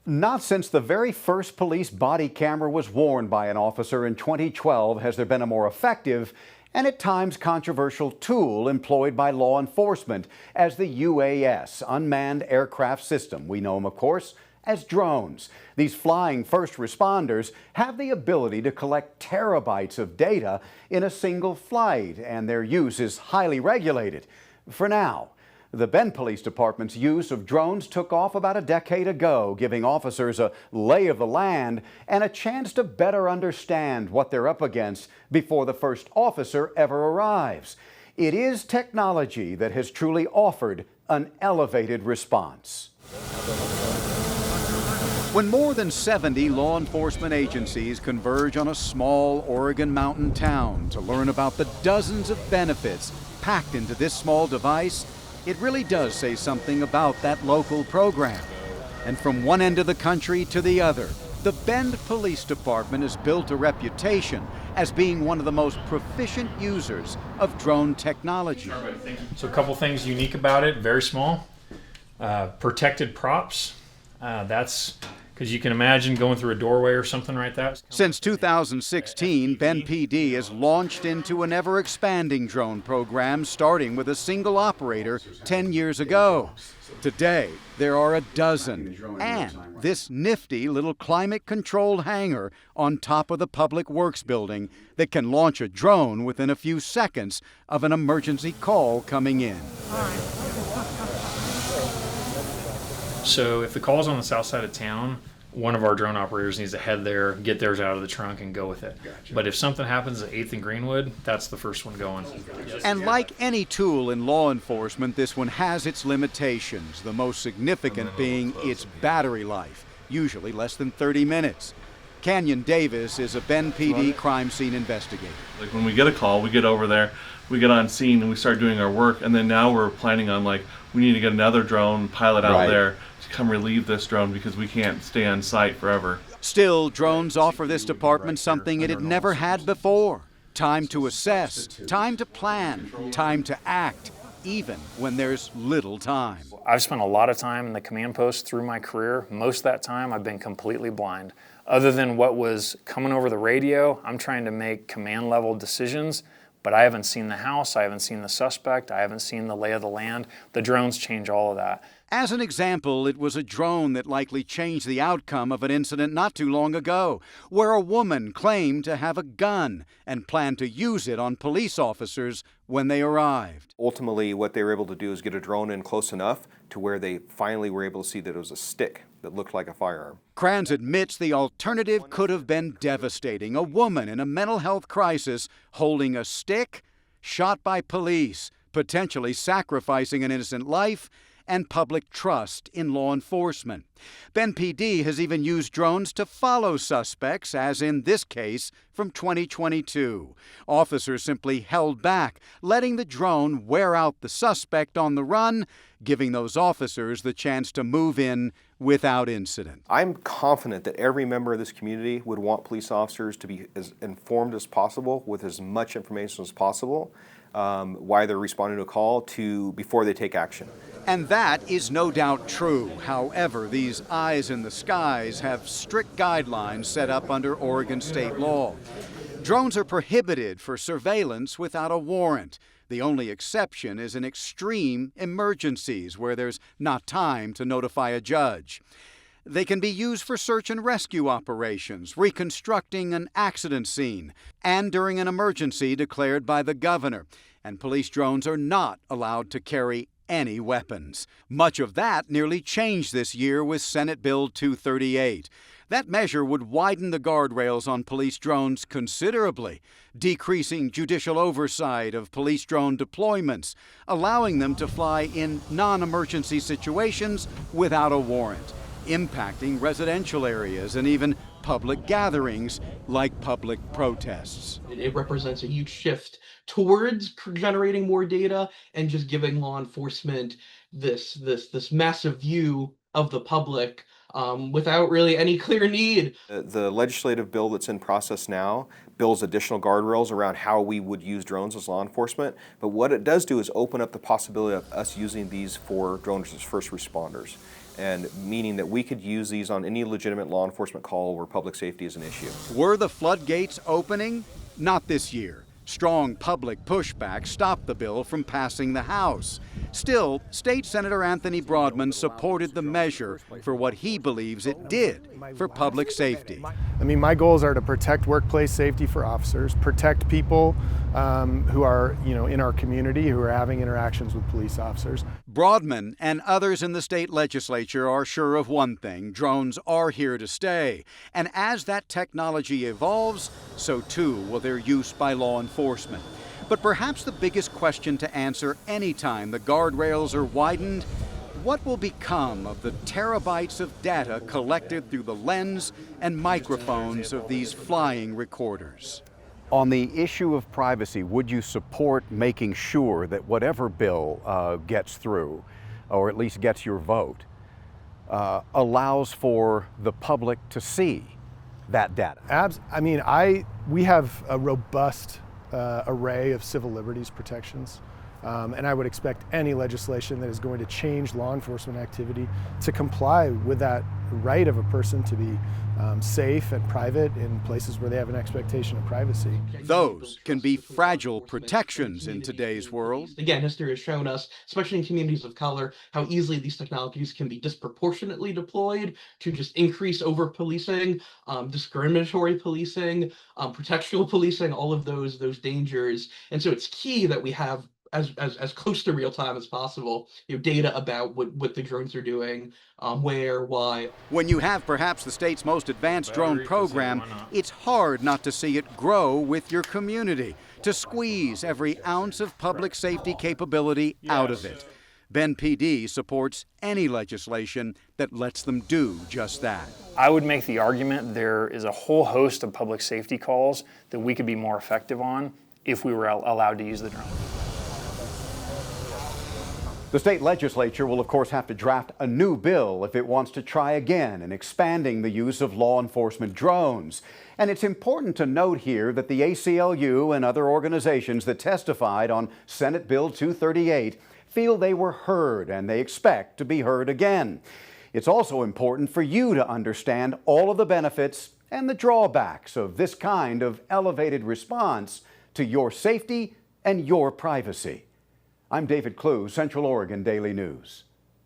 Not since the very first police body camera was worn by an officer in 2012 has there been a more effective and at times controversial tool employed by law enforcement as the UAS, Unmanned Aircraft System. We know them, of course, as drones. These flying first responders have the ability to collect terabytes of data in a single flight, and their use is highly regulated. For now, the Bend Police Department's use of drones took off about a decade ago, giving officers a lay of the land and a chance to better understand what they're up against before the first officer ever arrives. It is technology that has truly offered an elevated response. When more than 70 law enforcement agencies converge on a small Oregon mountain town to learn about the dozens of benefits packed into this small device, it really does say something about that local program. And from one end of the country to the other, the Bend Police Department has built a reputation as being one of the most proficient users of drone technology. So a couple things unique about it, very small. Protected props. That's because you can imagine going through a doorway or something like that. Since 2016, Bend PD has launched into an ever-expanding drone program, starting with a single operator 10 years ago. Today, there are a dozen, and this nifty little climate-controlled hangar on top of the Public Works building that can launch a drone within a few seconds of an emergency call coming in. So if the call's on the south side of town, one of our drone operators needs to head there, get theirs out of the trunk, and go with it. Gotcha. But if something happens at 8th and Greenwood, that's the first one going. And like any tool in law enforcement, this one has its limitations, the most significant being its battery life, usually less than 30 minutes. Canyon Davis is a Bend PD crime scene investigator. Like when we get a call, we get over there, we get on scene and we start doing our work, and then now we're planning on we need to get another drone pilot out there to come relieve this drone because we can't stay on site forever. Still, drones offer this department something it had never had before. Time to assess, time to plan, time to act, even when there's little time. I've spent a lot of time in the command post through my career. Most of that time I've been completely blind. Other than what was coming over the radio, I'm trying to make command level decisions, but I haven't seen the house, I haven't seen the suspect, I haven't seen the lay of the land. The drones change all of that. As an example, it was a drone that likely changed the outcome of an incident not too long ago, where a woman claimed to have a gun and planned to use it on police officers when they arrived. Ultimately, what they were able to do is get a drone in close enough to where they finally were able to see that it was a stick that looked like a firearm. Kranz admits the alternative could have been devastating. A woman in a mental health crisis holding a stick, shot by police, potentially sacrificing an innocent life and public trust in law enforcement. Bend PD has even used drones to follow suspects, as in this case from 2022. Officers simply held back, letting the drone wear out the suspect on the run, giving those officers the chance to move in without incident. I'm confident that every member of this community would want police officers to be as informed as possible with as much information as possible, why they're responding to a call before they take action. And that is no doubt true. However, these eyes in the skies have strict guidelines set up under Oregon state law. Drones are prohibited for surveillance without a warrant. The only exception is in extreme emergencies where there's not time to notify a judge. They can be used for search and rescue operations, reconstructing an accident scene, and during an emergency declared by the governor. And police drones are not allowed to carry any weapons. Much of that nearly changed this year with Senate Bill 238. That measure would widen the guardrails on police drones considerably, decreasing judicial oversight of police drone deployments, allowing them to fly in non-emergency situations without a warrant, impacting residential areas and even public gatherings like public protests. It represents a huge shift towards generating more data and just giving law enforcement this massive view of the public without really any clear need. The legislative bill that's in process now builds additional guardrails around how we would use drones as law enforcement, but what it does do is open up the possibility of us using these for drones as first responders. and meaning that we could use these on any legitimate law enforcement call where public safety is an issue. Were the floodgates opening? Not this year. Strong public pushback stopped the bill from passing the House. Still, State Senator Anthony Broadman supported the measure for what he believes it did for public safety. I mean, my goals are to protect workplace safety for officers, protect people who are, in our community who are having interactions with police officers. Broadman and others in the state legislature are sure of one thing: drones are here to stay. And as that technology evolves, so too will their use by law enforcement. But perhaps the biggest question to answer anytime the guardrails are widened: what will become of the terabytes of data collected through the lens and microphones of these flying recorders? On the issue of privacy, would you support making sure that whatever bill gets through, or at least gets your vote, allows for the public to see that data? We have a robust array of civil liberties protections. And I would expect any legislation that is going to change law enforcement activity to comply with that right of a person to be safe and private in places where they have an expectation of privacy. Those can be fragile protections in today's world. Again, history has shown us, especially in communities of color, how easily these technologies can be disproportionately deployed to just increase over-policing, discriminatory policing, protectional policing, all of those dangers. And so it's key that we have as close to real time as possible, data about what the drones are doing, where, why. When you have perhaps the state's most advanced drone program, it's hard not to see it grow with your community, to squeeze every ounce of public safety capability out of it. Ben PD supports any legislation that lets them do just that. I would make the argument there is a whole host of public safety calls that we could be more effective on if we were allowed to use the drone. The state legislature will, of course, have to draft a new bill if it wants to try again in expanding the use of law enforcement drones. And it's important to note here that the ACLU and other organizations that testified on Senate Bill 238 feel they were heard and they expect to be heard again. It's also important for you to understand all of the benefits and the drawbacks of this kind of elevated response to your safety and your privacy. I'm David Clue, Central Oregon Daily News.